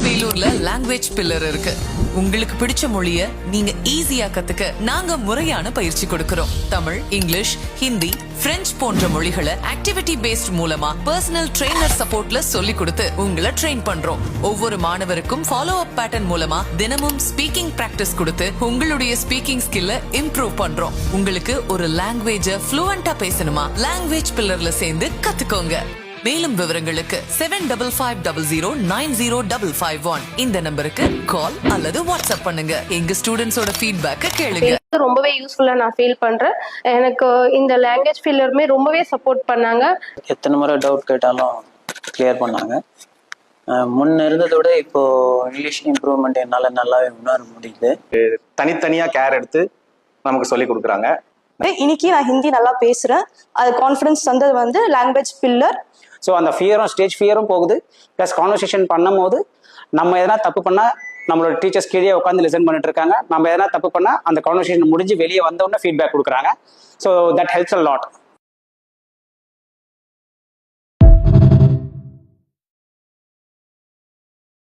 வேலூர்ல language pillar இருக்கு. உங்களுக்கு பிடிச்ச மொழிய நீங்க ஈஸியா கத்துக்க நாங்க முறையான பயிற்சி கொடுக்கிறோம். தமிழ், இங்கிலீஷ், ஹிந்தி, பிரெஞ்சு போன்ற மொழிகளை ஆக்டிவிட்டி பேஸ்ட் மூலமா பர்சனல் ட்ரெய்னர் சப்போர்ட்ல சொல்லி கொடுத்து உங்களை ட்ரெயின் பண்றோம். ஒவ்வொரு மாணவருக்கும் ஃபாலோ அப் பேட்டர்ன் மூலமா தினமும் ஸ்பீக்கிங் பிராக்டிஸ் கொடுத்து உங்களுடைய ஸ்பீக்கிங் ஸ்கில்ல இம்ப்ரூவ் பண்றோம். உங்களுக்கு ஒரு லாங்குவேஜ ஃப்ளூவெண்டா பேசணுமா? லாங்குவேஜ் பில்லர்ல சேர்ந்து கத்துக்கோங்க. மேலும் விவரங்களுக்கு 7500905551 இந்த நம்பருக்கு கால் அல்லது வாட்ஸ்அப் பண்ணுங்க. எங்க ஸ்டூடெண்ட்ஸோட ஃபீட்பேக்க கேளுங்க. ரொம்பவே யூஸ்ஃபுல்லா நான் ஃபீல் பண்றேன். எனக்கு இந்த லாங்குவேஜ் ஃபில்லருமே ரொம்பவே சப்போர்ட் பண்ணாங்க. எத்தனை முறை டவுட் கேட்டாலும் கிளியர் பண்ணாங்க. முன்ன இருந்ததை விட இப்போ இங்கிலீஷ் இம்ப்ரூவ்மெண்ட் என்னால் நல்லாவே உணர முடியுது. தனித்தனியா கேர் எடுத்து நமக்கு சொல்லி கொடுக்குறாங்க. இன்னைக்கு நான் ஹிந்தி நல்லா பேசுறேன். அது கான்ஃபிடன்ஸ் தந்தது வந்து லாங்குவேஜ் பில்லர். ஸோ அந்த ஃபியரும் ஸ்டேஜ் ஃபியரும் போகுது. ப்ளஸ் கான்வர்சேஷன் பண்ணும் போது நம்ம எதனா தப்பு பண்ணால் நம்மளோட டீச்சர்ஸ் கீழே உட்காந்து லிசன் பண்ணிட்டு இருக்காங்க. நம்ம எதனா தப்பு பண்ணால் அந்த கான்வர்சேஷன் முடிஞ்சு வெளியே வந்தோடனே ஃபீட்பேக் கொடுக்குறாங்க. So that helps a lot.